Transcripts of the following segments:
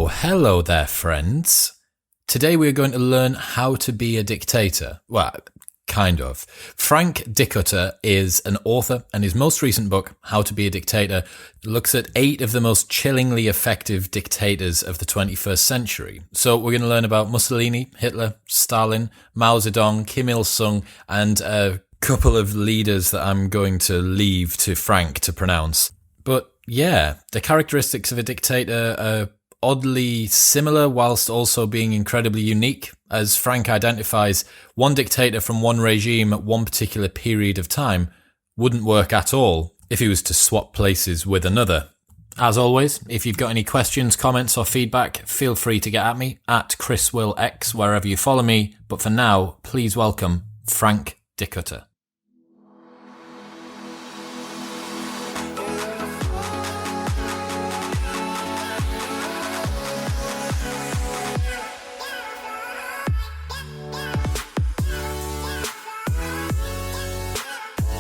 Hello there, friends. Today we're going to learn how to be a dictator. Well, kind of. Frank Dikotter is an author, and his most recent book, How to Be a Dictator, looks at 8 of the most chillingly effective dictators of the 21st century. So we're going to learn about Mussolini, Hitler, Stalin, Mao Zedong, Kim Ilsung, and a couple of leaders that I'm going to leave to Frank to pronounce. But yeah, the characteristics of a dictator are oddly similar whilst also being incredibly unique. As Frank identifies, one dictator from one regime at one particular period of time wouldn't work at all if he was to swap places with another. As always, if you've got any questions, comments or feedback, feel free to get at me at ChrisWillX wherever you follow me. But for now, please welcome Frank Dikotter.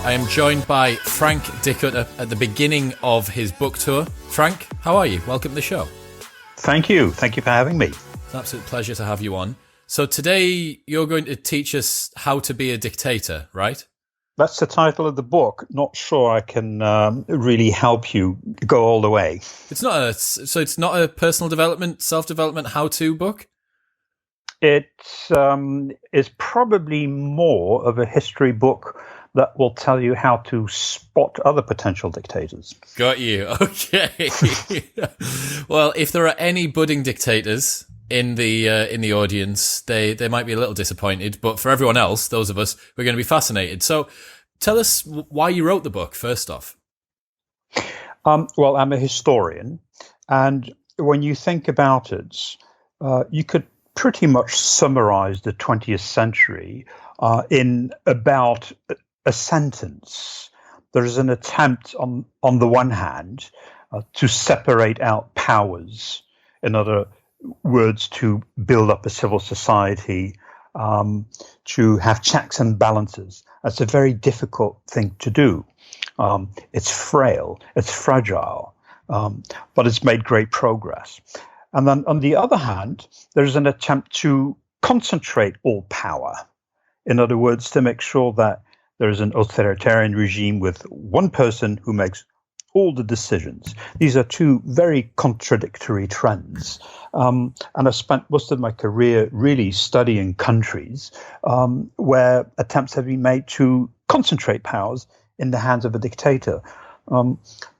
I am joined by Frank Dikotter at the beginning of his book tour. Frank, how are you? Welcome to the show. Thank you. Thank you for having me. It's an absolute pleasure to have you on. So today you're going to teach us how to be a dictator, right? That's the title of the book. Not sure I can really help you go all the way. It's not a personal development, self-development how-to book? It is probably more of a history book that will tell you how to spot other potential dictators. Got you. Okay. Well, if there are any budding dictators in the audience, they might be a little disappointed, but for everyone else, those of us, we're going to be fascinated. So tell us why you wrote the book, first off. Well, I'm a historian, and when you think about it, you could pretty much summarize the 20th century in about a sentence. There is an attempt on the one hand to separate out powers. In other words, to build up a civil society, to have checks and balances. That's a very difficult thing to do. It's frail, it's fragile, but it's made great progress. And then on the other hand, there's an attempt to concentrate all power. In other words, to make sure that there is an authoritarian regime with one person who makes all the decisions. These are two very contradictory trends. And I spent most of my career really studying countries where attempts have been made to concentrate powers in the hands of a dictator.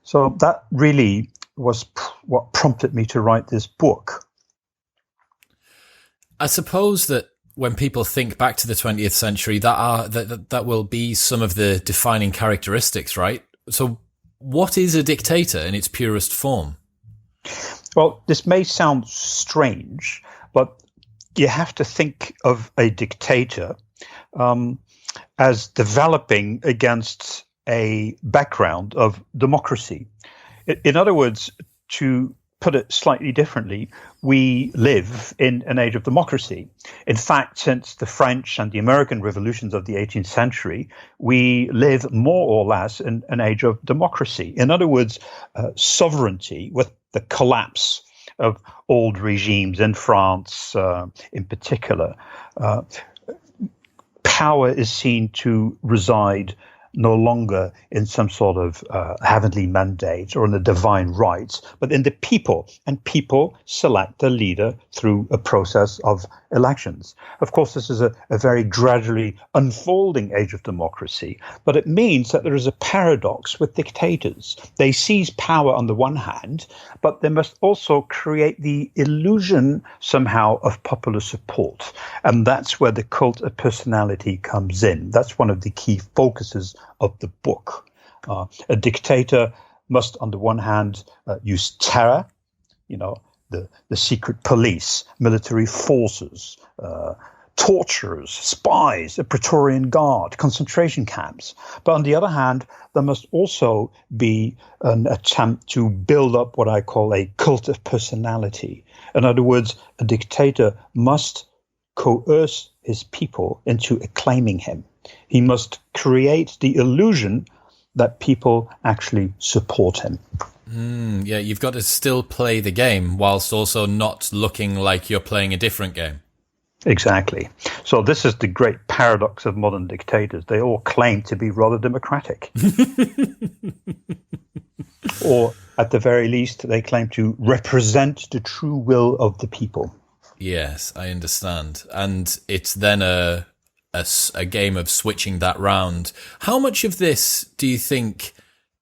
So that really was what prompted me to write this book. I suppose that when people think back to the 20th century, that will be some of the defining characteristics, right? So what is a dictator in its purest form? Well, this may sound strange, but you have to think of a dictator as developing against a background of democracy. In other words, to put it slightly differently, we live in an age of democracy. In fact, since the French and the American revolutions of the 18th century, we live more or less in an age of democracy. In other words, sovereignty, with the collapse of old regimes in France in particular, power is seen to reside no longer in some sort of heavenly mandate or in the divine rights, but in the people. And people select the leader through a process of elections. Of course, this is a very gradually unfolding age of democracy, but it means that there is a paradox with dictators. They seize power on the one hand, but they must also create the illusion somehow of popular support. And that's where the cult of personality comes in. That's one of the key focuses of the book. A dictator must, on the one hand, use terror, the secret police, military forces, torturers, spies, a Praetorian Guard, concentration camps. But on the other hand, there must also be an attempt to build up what I call a cult of personality. In other words, a dictator must coerce his people into acclaiming him. He must create the illusion that people actually support him. Yeah, you've got to still play the game whilst also not looking like you're playing a different game. Exactly. So this is the great paradox of modern dictators. They all claim to be rather democratic. Or at the very least, they claim to represent the true will of the people. Yes, I understand. And it's then a game of switching that round. How much of this do you think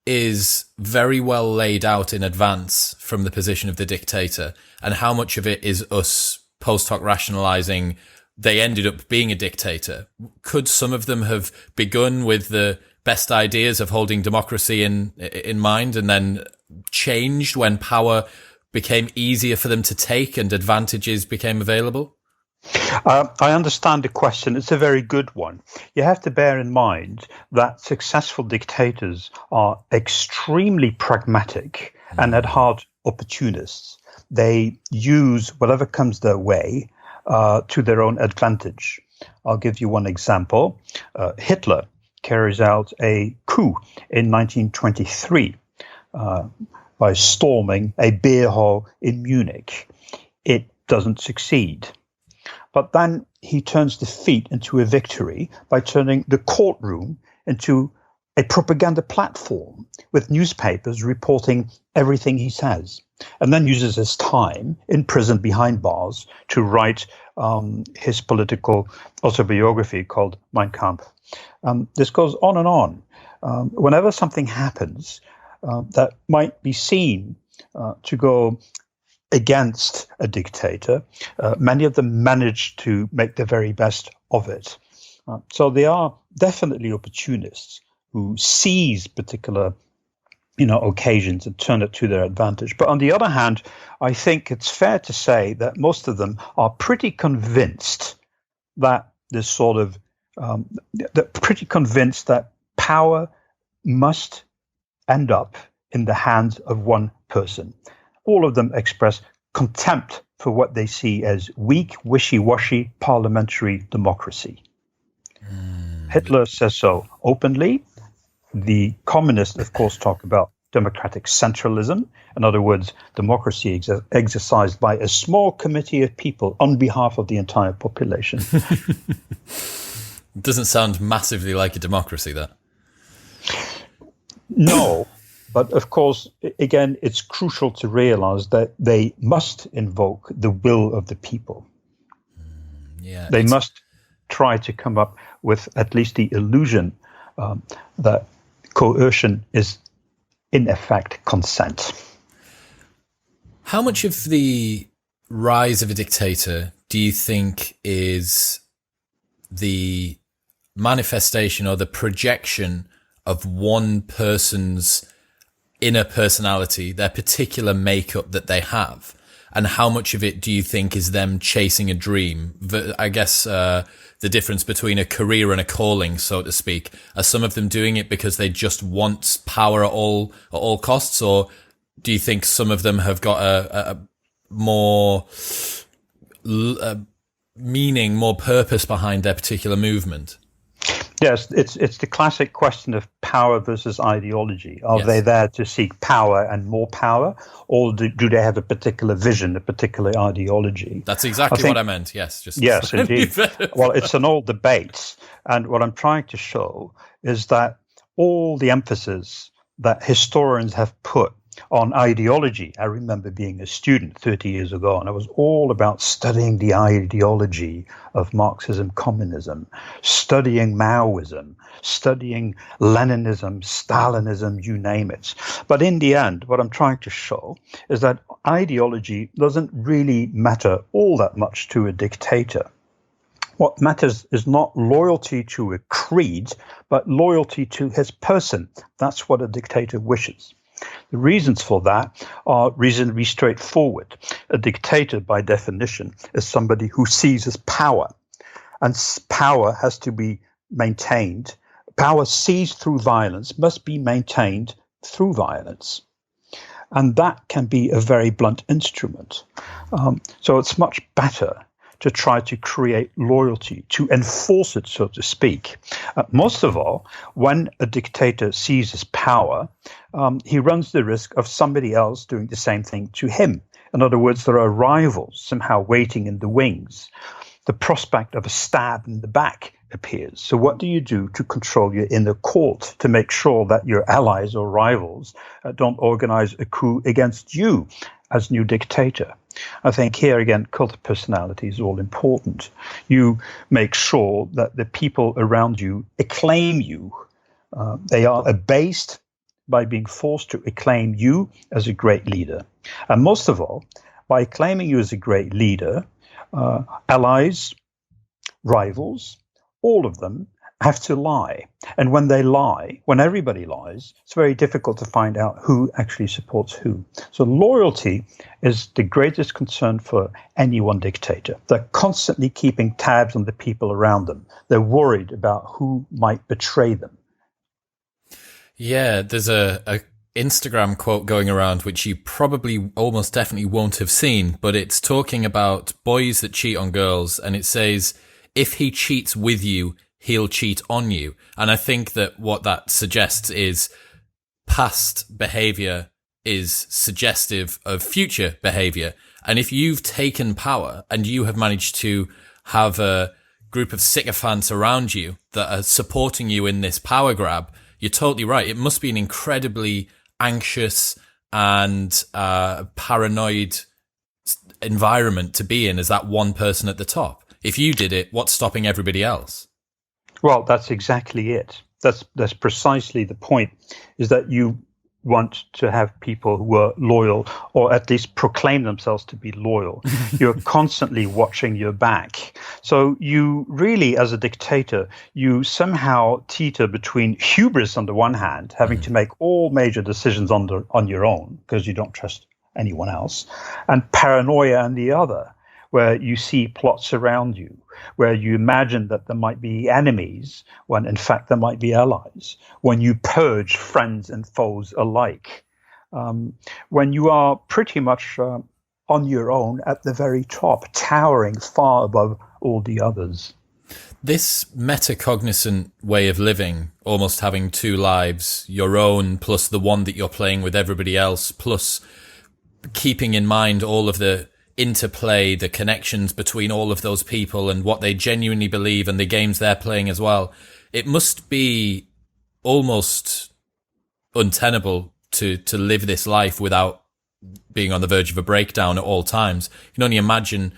is very well laid out in advance from the position of the dictator, and how much of it is us post hoc rationalizing they ended up being a dictator? Could some of them have begun with the best ideas of holding democracy in mind and then changed when power became easier for them to take and advantages became available? I understand the question. It's a very good one. You have to bear in mind that successful dictators are extremely pragmatic and at heart opportunists. They use whatever comes their way to their own advantage. I'll give you one example. Hitler carries out a coup in 1923 by storming a beer hall in Munich. It doesn't succeed. But then he turns defeat into a victory by turning the courtroom into a propaganda platform with newspapers reporting everything he says, and then uses his time in prison behind bars to write his political autobiography called Mein Kampf. This goes on and on. Whenever something happens that might be seen to go against a dictator, many of them manage to make the very best of it. So they are definitely opportunists who seize particular occasions and turn it to their advantage. But on the other hand, I think it's fair to say that most of them are pretty convinced that this sort of pretty convinced that power must end up in the hands of one person. All of them express contempt for what they see as weak, wishy-washy parliamentary democracy. Hitler says so openly. The communists, of course, talk about democratic centralism. In other words, democracy exercised by a small committee of people on behalf of the entire population. It doesn't sound massively like a democracy, that. No. But of course, again, it's crucial to realize that they must invoke the will of the people. They must try to come up with at least the illusion that coercion is, in effect, consent. How much of the rise of a dictator do you think is the manifestation or the projection of one person's inner personality, their particular makeup that they have, and how much of it do you think is them chasing a dream? I guess the difference between a career and a calling, so to speak. Are some of them doing it because they just want power at all costs, or do you think some of them have got a more meaning, more purpose behind their particular movement? Yes, it's the classic question of power versus ideology. Are they there to seek power and more power, or do they have a particular vision, a particular ideology? That's exactly what I meant, yes. Yes, indeed. Well, it's an old debate, and what I'm trying to show is that all the emphasis that historians have put on ideology. I remember being a student 30 years ago, and it was all about studying the ideology of Marxism, communism, studying Maoism, studying Leninism, Stalinism, you name it. But in the end, what I'm trying to show is that ideology doesn't really matter all that much to a dictator. What matters is not loyalty to a creed, but loyalty to his person. That's what a dictator wishes. The reasons for that are reasonably straightforward. A dictator, by definition, is somebody who seizes power, and power has to be maintained. Power seized through violence must be maintained through violence. And that can be a very blunt instrument. So it's much better to try to create loyalty, to enforce it, so to speak. Most of all, when a dictator seizes power, he runs the risk of somebody else doing the same thing to him. In other words, there are rivals somehow waiting in the wings. The prospect of a stab in the back appears. So what do you do to control your inner court, to make sure that your allies or rivals don't organize a coup against you as new dictator? I think here again, cult of personality is all important. You make sure that the people around you acclaim you. They are abased by being forced to acclaim you as a great leader. And most of all, by acclaiming you as a great leader, allies, rivals, all of them have to lie. And when they lie, when everybody lies, it's very difficult to find out who actually supports who. So loyalty is the greatest concern for any one dictator. They're constantly keeping tabs on the people around them. They're worried about who might betray them. Yeah, there's a Instagram quote going around, which you probably almost definitely won't have seen, but it's talking about boys that cheat on girls, and it says, if he cheats with you, he'll cheat on you. And I think that what that suggests is past behavior is suggestive of future behavior. And if you've taken power and you have managed to have a group of sycophants around you that are supporting you in this power grab, you're totally right. It must be an incredibly anxious and paranoid environment to be in as that one person at the top. If you did it, what's stopping everybody else? Well, that's exactly it. That's precisely the point, is that you want to have people who are loyal, or at least proclaim themselves to be loyal. You're constantly watching your back. So you really, as a dictator, you somehow teeter between hubris on the one hand, having to make all major decisions on your own because you don't trust anyone else, and paranoia on the other, where you see plots around you, where you imagine that there might be enemies when in fact there might be allies, when you purge friends and foes alike, when you are pretty much on your own at the very top, towering far above all the others. This metacognizant way of living, almost having two lives, your own plus the one that you're playing with everybody else, plus keeping in mind all of the interplay, the connections between all of those people and what they genuinely believe and the games they're playing as well. It must be almost untenable to live this life without being on the verge of a breakdown at all times. You can only imagine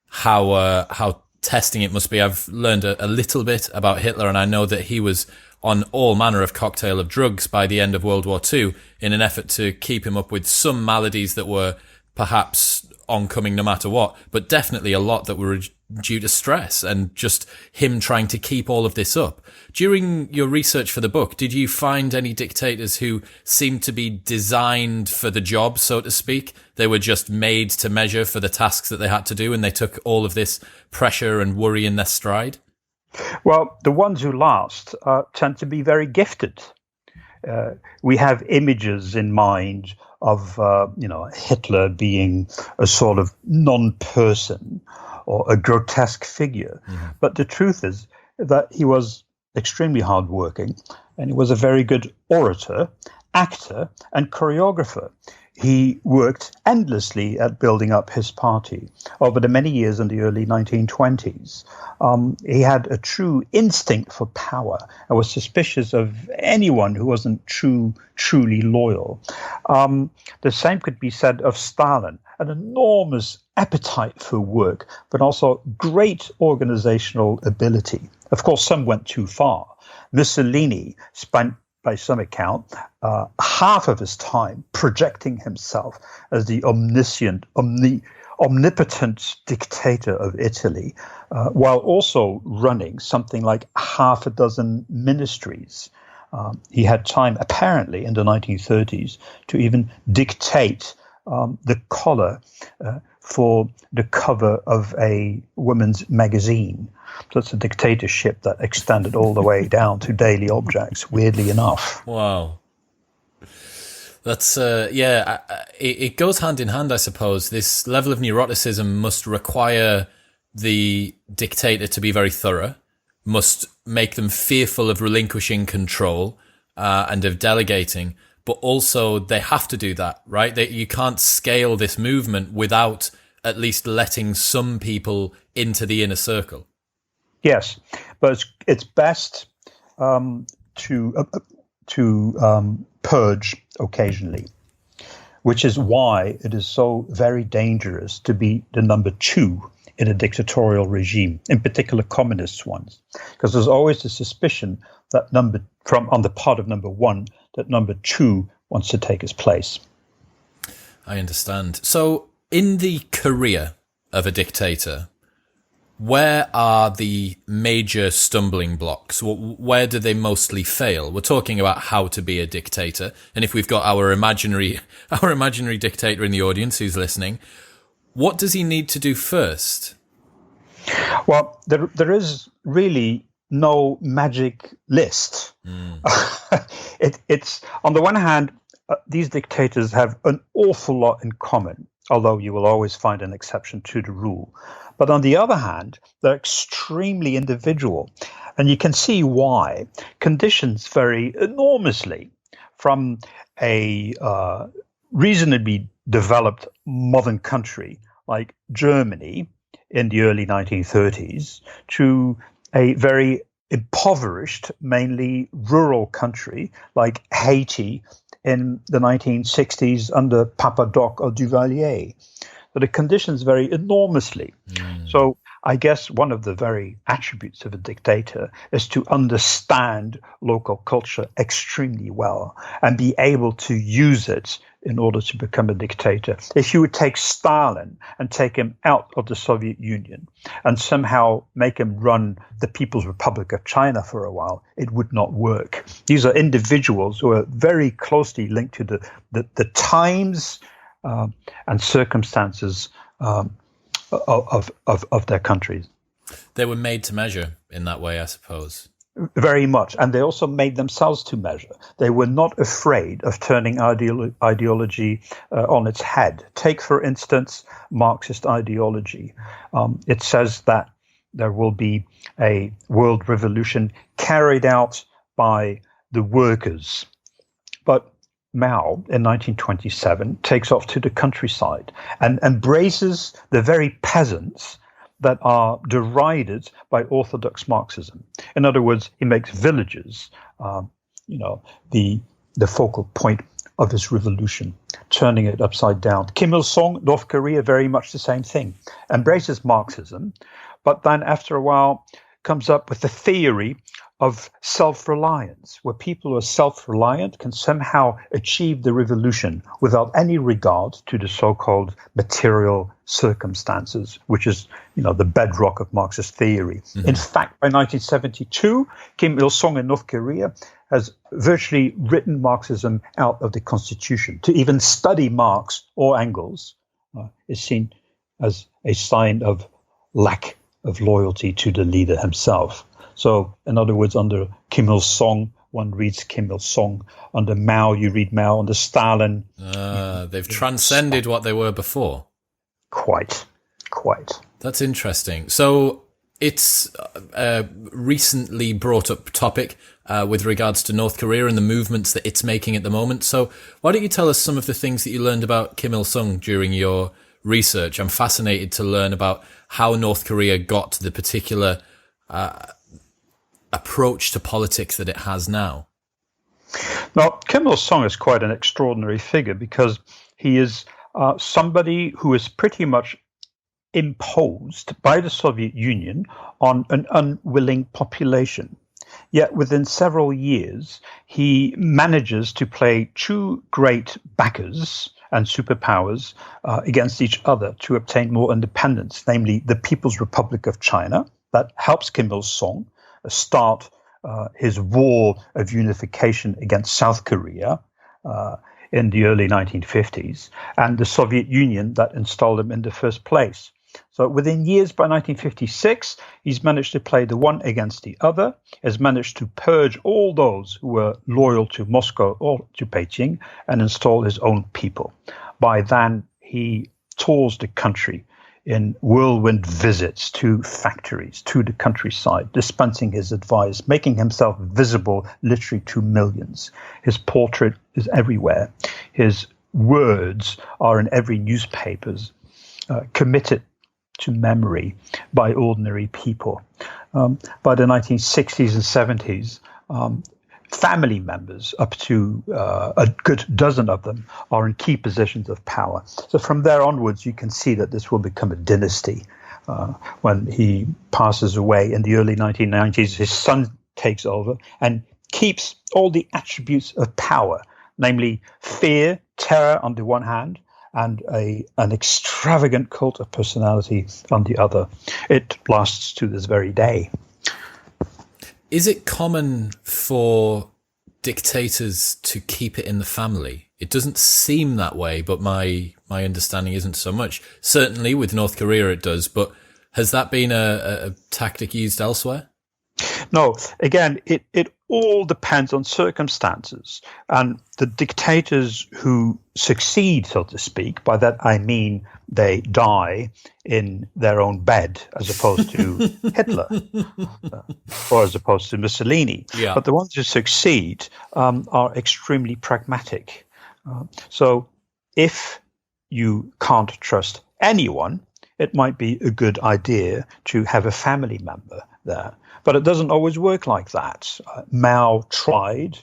how testing it must be. I've learned a little bit about Hitler, and I know that he was on all manner of cocktail of drugs by the end of World War II in an effort to keep him up with some maladies that were perhaps oncoming no matter what, but definitely a lot that were due to stress and just him trying to keep all of this up. During your research for the book, did you find any dictators who seemed to be designed for the job, so to speak? They were just made to measure for the tasks that they had to do, and they took all of this pressure and worry in their stride? Well, the ones who last tend to be very gifted. We have images in mind of Hitler being a sort of non-person or a grotesque figure. Mm-hmm. But the truth is that he was extremely hardworking, and he was a very good orator, actor, and choreographer. He worked endlessly at building up his party over the many years in the early 1920s. He had a true instinct for power and was suspicious of anyone who wasn't truly loyal. The same could be said of Stalin, an enormous appetite for work, but also great organizational ability. Of course, some went too far. Mussolini spent, by some account, half of his time projecting himself as the omnipotent dictator of Italy, while also running something like half a dozen ministries. He had time, apparently, in the 1930s to even dictate the color for the cover of a women's magazine. So it's a dictatorship that extended all the way down to daily objects, weirdly enough. Wow. That's, it goes hand in hand, I suppose. This level of neuroticism must require the dictator to be very thorough, must make them fearful of relinquishing control and of delegating, but also they have to do that, right? You can't scale this movement without at least letting some people into the inner circle. Yes, but it's best to purge occasionally, which is why it is so very dangerous to be the number two in a dictatorial regime, in particular communist ones, because there's always the suspicion that on the part of number one, that number two wants to take his place. I understand. So in the career of a dictator, where are the major stumbling blocks? Where do they mostly fail? We're talking about how to be a dictator. And if we've got our imaginary dictator in the audience who's listening, what does he need to do first? Well, there is really no magic list. It's on the one hand, these dictators have an awful lot in common, although you will always find an exception to the rule. But on the other hand, they're extremely individual. And you can see why. Conditions vary enormously from a reasonably developed modern country like Germany in the early 1930s to a very impoverished, mainly rural country like Haiti in the 1960s under Papa-Doc or Duvalier. So the conditions vary enormously. So I guess one of the very attributes of a dictator is to understand local culture extremely well and be able to use it in order to become a dictator. If you would take Stalin and take him out of the Soviet Union and somehow make him run the People's Republic of China for a while, it would not work. These are individuals who are very closely linked to the times and circumstances of their countries. They were made to measure in that way, I suppose. Very much. And they also made themselves to measure. They were not afraid of turning ideology on its head. Take, for instance, Marxist ideology. It says that there will be a world revolution carried out by the workers. But Mao, in 1927, takes off to the countryside and embraces the very peasants that are derided by orthodox Marxism. In other words, he makes villages, the focal point of his revolution, turning it upside down. Kim Il-sung, North Korea, very much the same thing, embraces Marxism, but then after a while comes up with the theory of self-reliance, where people who are self-reliant can somehow achieve the revolution without any regard to the so-called material circumstances, which is, the bedrock of Marxist theory. Mm-hmm. In fact, by 1972, Kim Il-sung in North Korea has virtually written Marxism out of the constitution. To even study Marx or Engels is seen as a sign of lack of loyalty to the leader himself. So, in other words, under Kim Il-sung, one reads Kim Il-sung. Under Mao, you read Mao. Under Stalin, they've transcended what they were before. Quite. That's interesting. So, it's a recently brought up topic with regards to North Korea and the movements that it's making at the moment. So, why don't you tell us some of the things that you learned about Kim Il-sung during your research? I'm fascinated to learn about how North Korea got to the particular approach to politics that it has now. Now, Kim Il-sung is quite an extraordinary figure because he is somebody who is pretty much imposed by the Soviet Union on an unwilling population. Yet within several years, he manages to play two great backers and superpowers against each other to obtain more independence, namely the People's Republic of China. That helps Kim Il-sung start his war of unification against South Korea in the early 1950s, and the Soviet Union that installed him in the first place. So within years, by 1956, he's managed to play the one against the other, has managed to purge all those who were loyal to Moscow or to Beijing, and install his own people. By then, he tours the country in whirlwind visits to factories, to the countryside, dispensing his advice, making himself visible literally to millions. His portrait is everywhere. His words are in every newspapers, committed to memory by ordinary people. By the 1960s and 70s, family members, up to a good dozen of them, are in key positions of power. So from there onwards, you can see that this will become a dynasty. When he passes away in the early 1990s, his son takes over and keeps all the attributes of power, namely fear, terror on the one hand, and an extravagant cult of personality on the other. It lasts to this very day. Is it common for dictators to keep it in the family? It doesn't seem that way, but my understanding isn't so much. Certainly with North Korea it does, but has that been a tactic used elsewhere? No, again, it all depends on circumstances. And the dictators who succeed, so to speak, by that I mean they die in their own bed, as opposed to Hitler, or as opposed to Mussolini. Yeah. But the ones who succeed are extremely pragmatic. So if you can't trust anyone, it might be a good idea to have a family member there. But it doesn't always work like that. Mao tried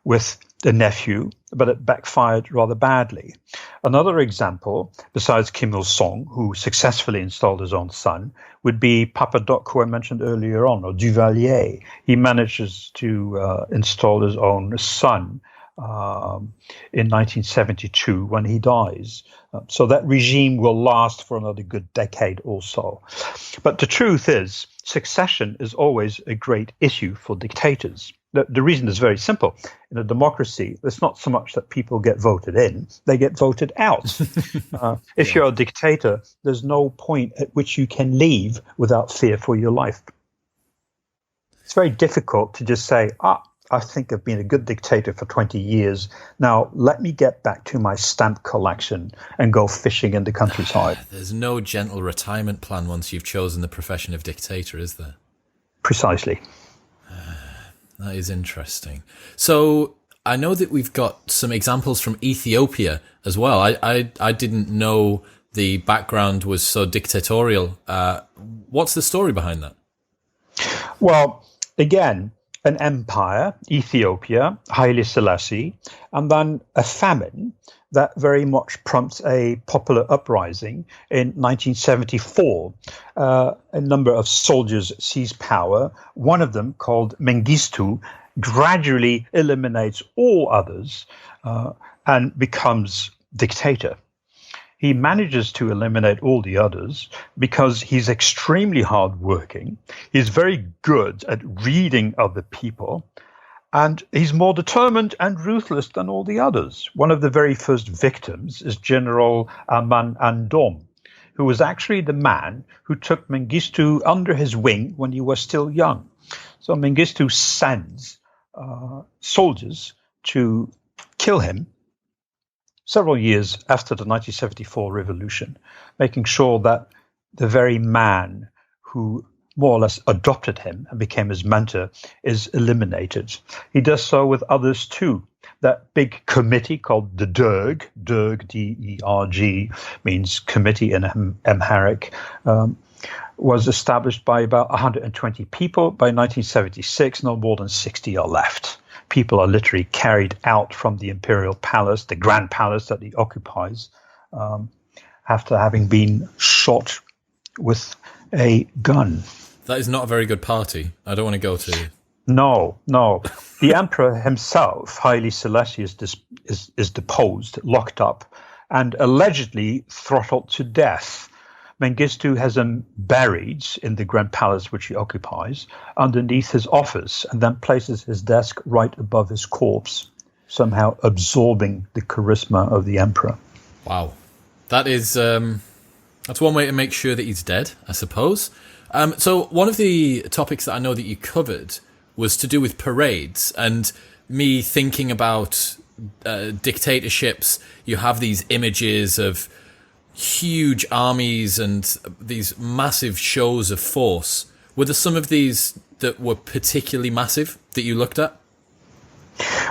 with the nephew, but it backfired rather badly. Another example, besides Kim Il-sung, who successfully installed his own son, would be Papa Doc, who I mentioned earlier on, or Duvalier. He manages to install his own son in 1972 when he dies. So that regime will last for another good decade or so. But the truth is, succession is always a great issue for dictators. The reason is very simple. In a democracy, it's not so much that people get voted in, they get voted out. If you're a dictator, there's no point at which you can leave without fear for your life. It's very difficult to just say, I think I've been a good dictator for 20 years. Now, let me get back to my stamp collection and go fishing in the countryside. There's no gentle retirement plan once you've chosen the profession of dictator, is there? Precisely. That is interesting. So I know that we've got some examples from Ethiopia as well. I didn't know the background was so dictatorial. What's the story behind that? Well, again, an empire, Ethiopia, Haile Selassie, and then a famine that very much prompts a popular uprising in 1974. A number of soldiers seize power. One of them, called Mengistu, gradually eliminates all others and becomes dictator. He manages to eliminate all the others because he's extremely hardworking. He's very good at reading other people, and he's more determined and ruthless than all the others. One of the very first victims is General Aman Andom, who was actually the man who took Mengistu under his wing when he was still young. So Mengistu sends soldiers to kill him several years after the 1974 revolution, making sure that the very man who more or less adopted him and became his mentor is eliminated. He does so with others too. That big committee called the Derg, D-E-R-G, means committee in Amharic, was established by about 120 people. By 1976, no more than 60 are left. People are literally carried out from the imperial palace, the grand palace that he occupies, after having been shot with a gun. That is not a very good party. I don't want to go to. No. The emperor himself, Haile Selassie, is deposed, locked up, and allegedly throttled to death. Mengistu has him buried in the grand palace which he occupies underneath his office, and then places his desk right above his corpse, somehow absorbing the charisma of the emperor. Wow. That is that's one way to make sure that he's dead, I suppose. So one of the topics that I know that you covered was to do with parades, and me thinking about dictatorships. You have these images of huge armies and these massive shows of force. Were there some of these that were particularly massive that you looked at?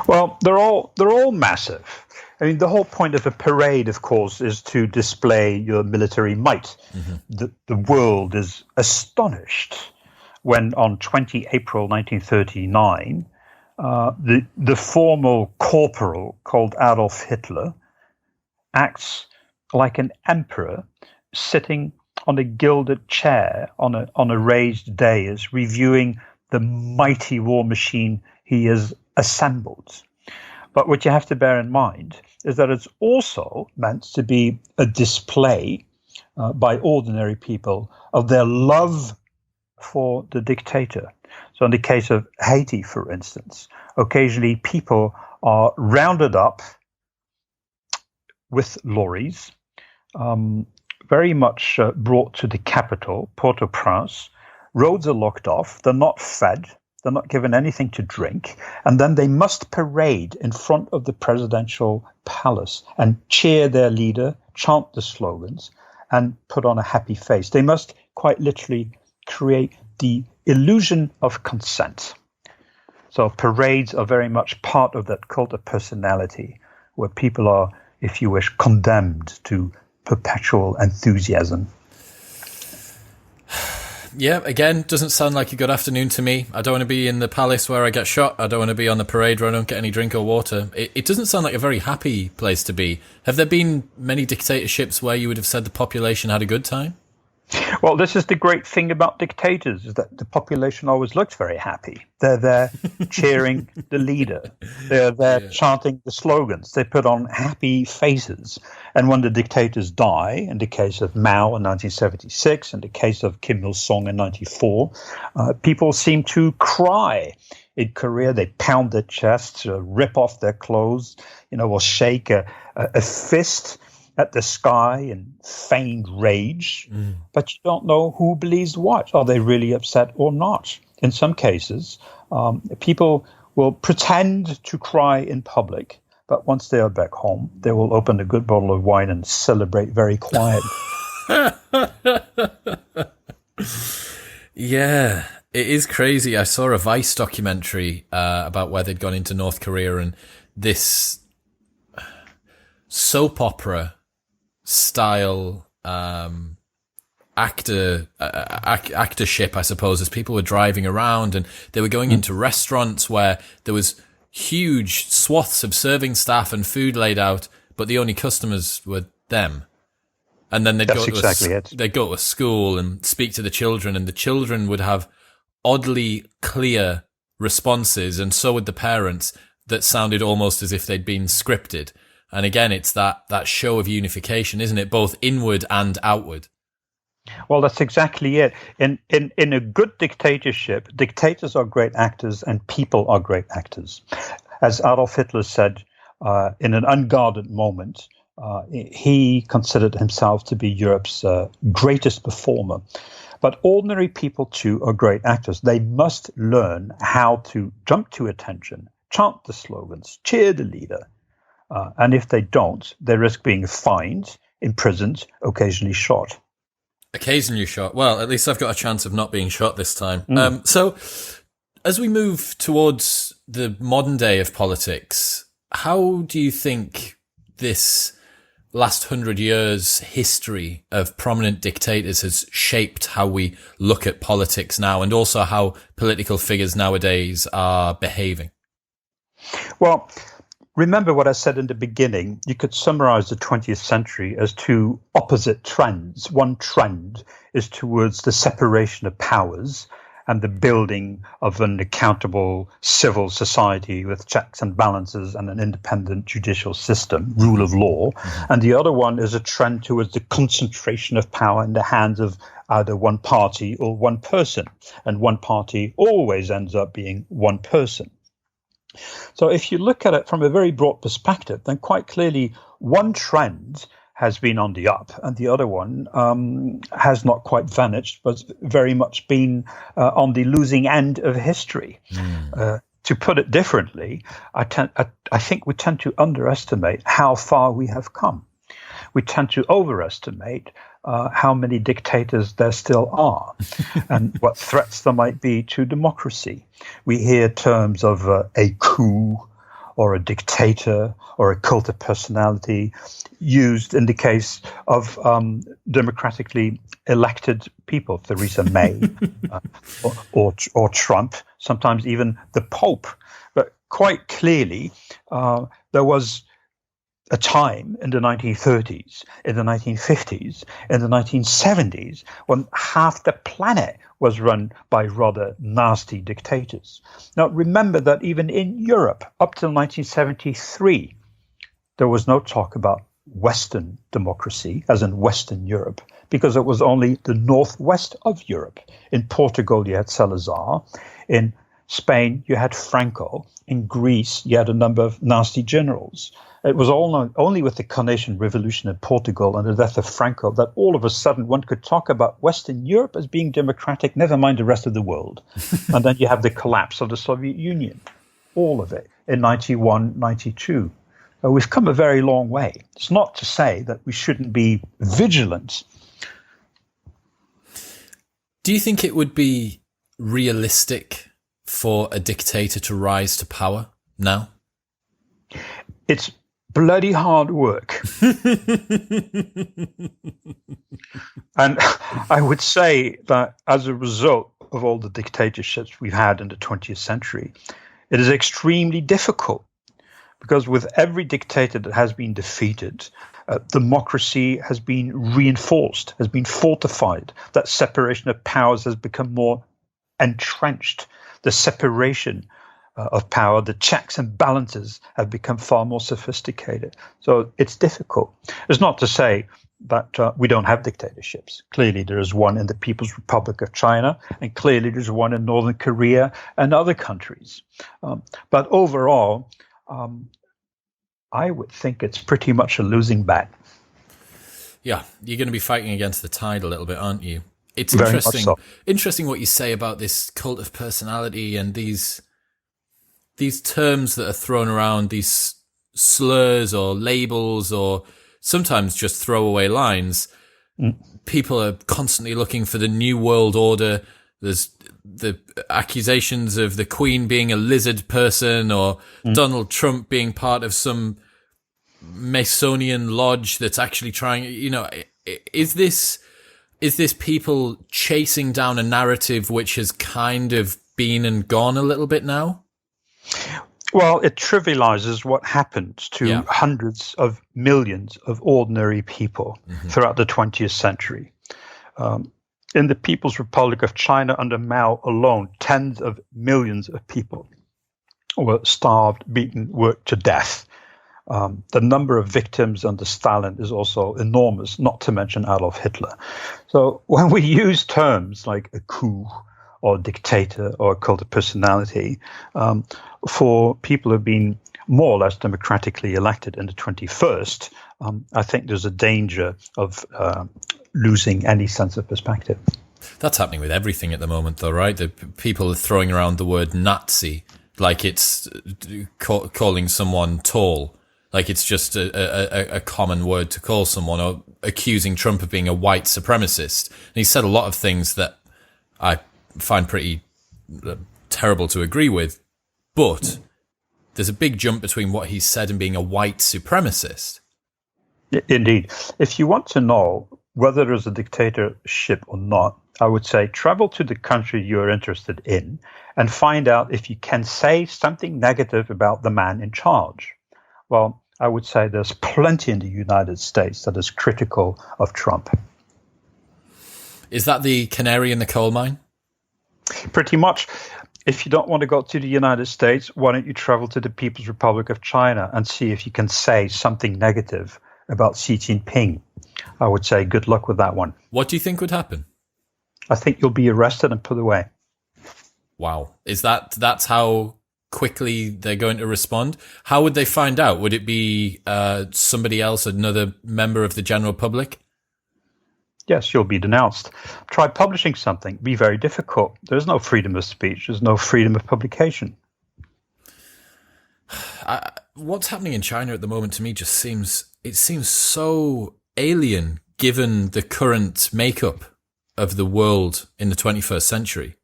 Well, they're all massive. I mean, the whole point of a parade, of course, is to display your military might. Mm-hmm. The world is astonished when, on 20 April 1939, the formal corporal called Adolf Hitler acts like an emperor sitting on a gilded chair on a raised dais, reviewing the mighty war machine he has assembled. But what you have to bear in mind is that it's also meant to be a display by ordinary people of their love for the dictator. So in the case of Haiti, for instance, occasionally people are rounded up with lorries, very much brought to the capital, Port-au-Prince. Roads are locked off. They're not fed. They're not given anything to drink. And then they must parade in front of the presidential palace and cheer their leader, chant the slogans, and put on a happy face. They must quite literally create the illusion of consent. So parades are very much part of that cult of personality, where people are, if you wish, condemned to perpetual enthusiasm. Yeah, again, doesn't sound like a good afternoon to me. I don't want to be in the palace where I get shot. I don't want to be on the parade where I don't get any drink or water. It doesn't sound like a very happy place to be. Have there been many dictatorships where you would have said the population had a good time? Well, this is the great thing about dictators, is that the population always looks very happy. They're there cheering the leader. They're there chanting the slogans. They put on happy faces. And when the dictators die, in the case of Mao in 1976, in the case of Kim Il-sung in 1994, people seem to cry. In Korea, they pound their chests, rip off their clothes, or shake a fist at the sky in feigned rage, but you don't know who believes what. Are they really upset or not? In some cases, people will pretend to cry in public, but once they are back home, they will open a good bottle of wine and celebrate very quietly. Yeah, it is crazy. I saw a Vice documentary about where they'd gone into North Korea, and this soap opera style actorship, I suppose, as people were driving around and they were going into restaurants where there was huge swaths of serving staff and food laid out, but the only customers were them. And then they'd go to a school and speak to the children, and the children would have oddly clear responses, and so would the parents, that sounded almost as if they'd been scripted. And again, it's that show of unification, isn't it? Both inward and outward. Well, that's exactly it. In a good dictatorship, dictators are great actors and people are great actors. As Adolf Hitler said, in an unguarded moment, he considered himself to be Europe's greatest performer. But ordinary people, too, are great actors. They must learn how to jump to attention, chant the slogans, cheer the leader. And if they don't, they risk being fined, imprisoned, occasionally shot. Occasionally shot. Well, at least I've got a chance of not being shot this time. So as we move towards the modern day of politics, how do you think this last 100 years history of prominent dictators has shaped how we look at politics now, and also how political figures nowadays are behaving? Well, remember what I said in the beginning. You could summarize the 20th century as two opposite trends. One trend is towards the separation of powers and the building of an accountable civil society with checks and balances and an independent judicial system, rule of law. Mm-hmm. And the other one is a trend towards the concentration of power in the hands of either one party or one person. And one party always ends up being one person. So if you look at it from a very broad perspective, then quite clearly one trend has been on the up and the other one has not quite vanished, but very much been on the losing end of history. To put it differently, I think we tend to underestimate how far we have come. we tend to overestimate how many dictators there still are and what threats there might be to democracy. We hear terms of a coup or a dictator or a cult of personality used in the case of democratically elected people, Theresa May or Trump, sometimes even the Pope. But quite clearly, there was a time in the 1930s, in the 1950s, in the 1970s, when half the planet was run by rather nasty dictators. Now, remember that even in Europe, up till 1973, there was no talk about Western democracy, as in Western Europe, because it was only the northwest of Europe. In Portugal, you had Salazar. In Spain, you had Franco. In Greece, you had a number of nasty generals. It was only with the Carnation Revolution in Portugal and the death of Franco that all of a sudden one could talk about Western Europe as being democratic, never mind the rest of the world. And then you have the collapse of the Soviet Union, all of it, in 91, 92. We've come a very long way. It's not to say that we shouldn't be vigilant. Do you think it would be realistic for a dictator to rise to power now? It's bloody hard work. And I would say that as a result of all the dictatorships we've had in the 20th century, it is extremely difficult. Because with every dictator that has been defeated, democracy has been reinforced, has been fortified. That separation of powers has become more entrenched. The separation of power, the checks and balances have become far more sophisticated. So it's difficult. It's not to say that we don't have dictatorships. Clearly, there is one in the People's Republic of China, and clearly there's one in Northern Korea and other countries. But overall, I would think it's pretty much a losing bat. Yeah, you're going to be fighting against the tide a little bit, aren't you? It's Very interesting. much so. Interesting what you say about this cult of personality and these terms that are thrown around, these slurs or labels or sometimes just throwaway lines. People are constantly looking for the new world order. There's the accusations of the Queen being a lizard person or Donald Trump being part of some Masonian lodge that's actually trying, is this people chasing down a narrative which has kind of been and gone a little bit now? Well, it trivializes what happened to hundreds of millions of ordinary people throughout the 20th century. In the People's Republic of China under Mao alone, tens of millions of people were starved, beaten, worked to death. The number of victims under Stalin is also enormous, not to mention Adolf Hitler. So when we use terms like a coup or dictator or cult of personality for people who have been more or less democratically elected in the 21st, I think there's a danger of losing any sense of perspective. That's happening with everything at the moment, though, right? The people are throwing around the word Nazi like it's calling someone tall, like it's just a common word to call someone, or accusing Trump of being a white supremacist. And he said a lot of things that I find pretty terrible to agree with, but there's a big jump between what he said and being a white supremacist. Indeed. If you want to know whether there's a dictatorship or not, I would say travel to the country you're interested in and find out if you can say something negative about the man in charge. Well, I would say there's plenty in the United States that is critical of Trump. Is that the canary in the coal mine? Pretty much. If you don't want to go to the United States, why don't you travel to the People's Republic of China and see if you can say something negative about Xi Jinping? I would say good luck with that one. What do you think would happen? I think you'll be arrested and put away. Wow. That's how quickly they're going to respond? How would they find out? Would it be somebody else, another member of the general public? Yes, you'll be denounced. Try publishing something. Be very difficult. There's no freedom of speech. There's no freedom of publication. What's happening in China at the moment to me just seems so alien given the current makeup of the world in the 21st century?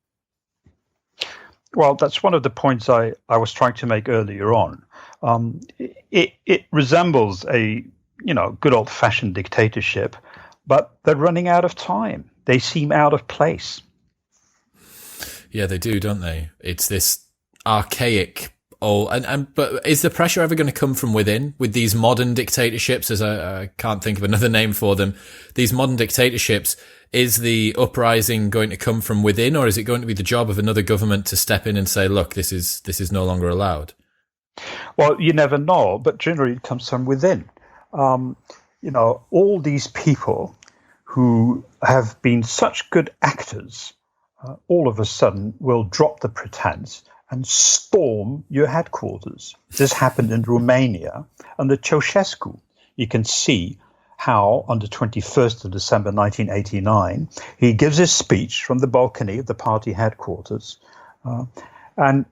Well, that's one of the points I was trying to make earlier on. It resembles a good old fashioned dictatorship, but they're running out of time. They seem out of place. Yeah, they do, don't they? It's this archaic. But is the pressure ever going to come from within with these modern dictatorships? As I can't think of another name for them. These modern dictatorships. Is the uprising going to come from within, or is it going to be the job of another government to step in and say, "Look, this is no longer allowed"? Well, you never know, but generally it comes from within. All these people who have been such good actors, all of a sudden will drop the pretense and storm your headquarters. This happened in Romania under Ceausescu. You can see how on the 21st of December 1989, he gives his speech from the balcony of the party headquarters. And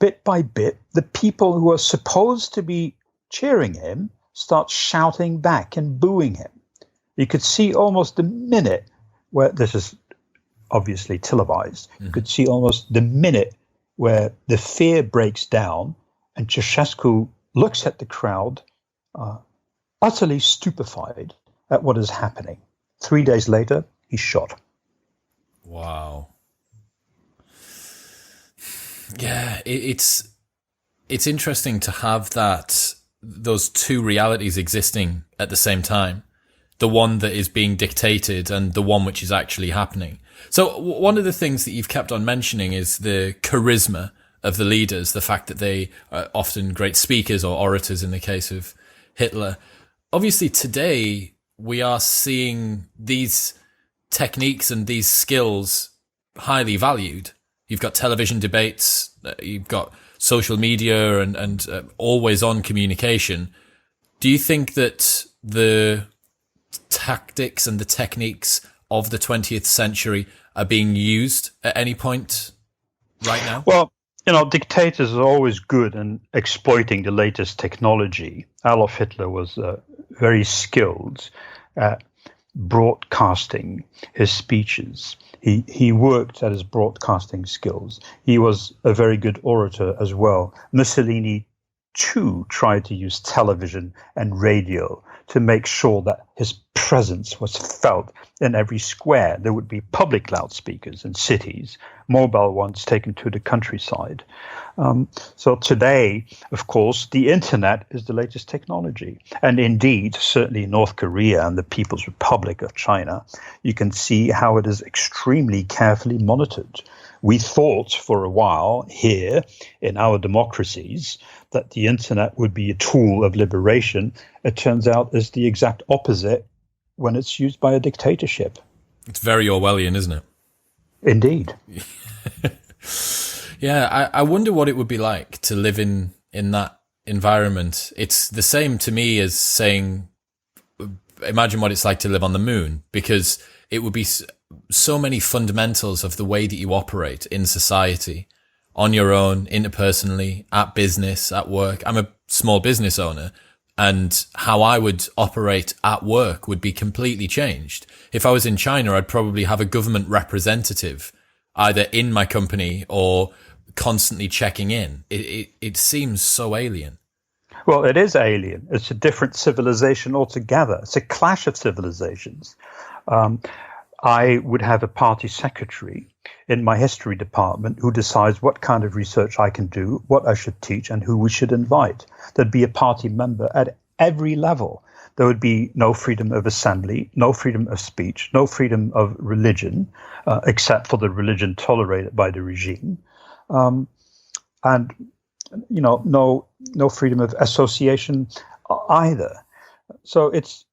bit by bit, the people who are supposed to be cheering him start shouting back and booing him. You could see almost the minute where this is obviously televised. You could see almost the minute where the fear breaks down and Ceausescu looks at the crowd, utterly stupefied at what is happening. 3 days later, he's shot. Wow. Yeah, it's interesting to have those two realities existing at the same time. The one that is being dictated and the one which is actually happening. So one of the things that you've kept on mentioning is the charisma of the leaders, the fact that they are often great speakers or orators in the case of Hitler. Obviously, today we are seeing these techniques and these skills highly valued. You've got television debates, you've got social media and always-on communication. Do you think that the tactics and the techniques of the 20th century are being used at any point right now? Well, dictators are always good in exploiting the latest technology. Adolf Hitler was very skilled at broadcasting his speeches. He worked at his broadcasting skills. He was a very good orator as well. Mussolini, too, tried to use television and radio to make sure that his presence was felt in every square. There would be public loudspeakers in cities, mobile ones taken to the countryside. So today, of course, the internet is the latest technology. And indeed, certainly North Korea and the People's Republic of China, you can see how it is extremely carefully monitored. We thought for a while here in our democracies that the internet would be a tool of liberation. It turns out it's the exact opposite when it's used by a dictatorship. It's very Orwellian, isn't it? Indeed. Yeah, I wonder what it would be like to live in that environment. It's the same to me as saying, imagine what it's like to live on the moon, because it would be so many fundamentals of the way that you operate in society, on your own, interpersonally, at business, at work. I'm a small business owner, and how I would operate at work would be completely changed. If I was in China, I'd probably have a government representative either in my company or constantly checking in. It seems so alien. Well, it is alien. It's a different civilization altogether. It's a clash of civilizations. I would have a party secretary in my history department who decides what kind of research I can do, what I should teach, and who we should invite. There'd be a party member at every level. There would be no freedom of assembly, no freedom of speech, no freedom of religion, except for the religion tolerated by the regime, and no freedom of association either. So it's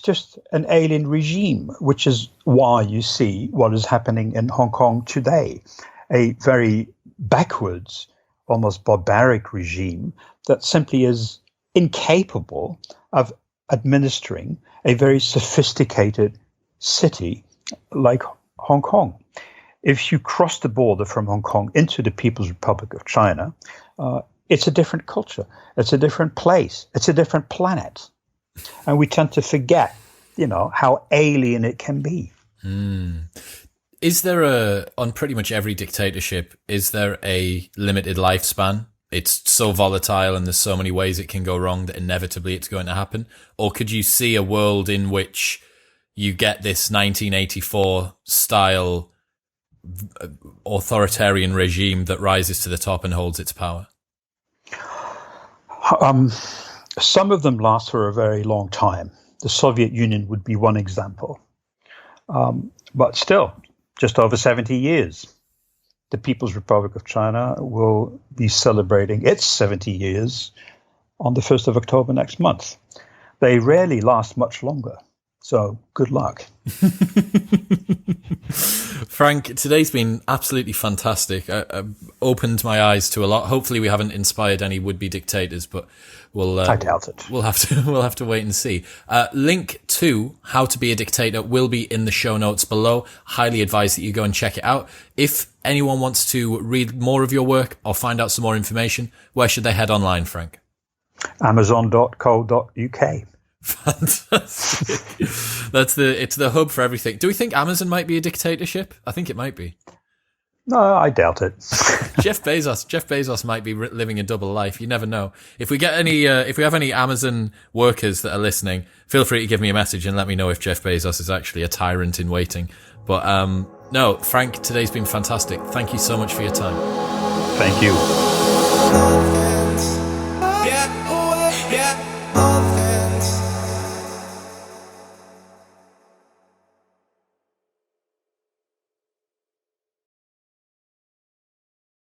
just an alien regime, which is why you see what is happening in Hong Kong today, a very backwards, almost barbaric regime that simply is incapable of administering a very sophisticated city like Hong Kong. If you cross the border from Hong Kong into the People's Republic of China, it's a different culture. It's a different place. It's a different planet. And we tend to forget, how alien it can be. Is there on pretty much every dictatorship, is there a limited lifespan? It's so volatile and there's so many ways it can go wrong that inevitably it's going to happen? Or could you see a world in which you get this 1984 style authoritarian regime that rises to the top and holds its power? Some of them last for a very long time. The Soviet Union would be one example. But still, just over 70 years. The People's Republic of China will be celebrating its 70 years on the 1st of October next month. They rarely last much longer. So good luck. Frank, today's been absolutely fantastic. I opened my eyes to a lot. Hopefully we haven't inspired any would-be dictators, but I doubt it. We'll have to wait and see. Link to How to Be a Dictator will be in the show notes below. Highly advise that you go and check it out. If anyone wants to read more of your work or find out some more information, where should they head online, Frank? Amazon.co.uk. Fantastic. It's the hub for everything. Do we think Amazon might be a dictatorship? I think it might be. No, I doubt it. Jeff Bezos might be living a double life. You never know. If we get any, if we have any Amazon workers that are listening, feel free to give me a message and let me know if Jeff Bezos is actually a tyrant in waiting. But no, Frank, today's been fantastic. Thank you so much for your time. Thank you.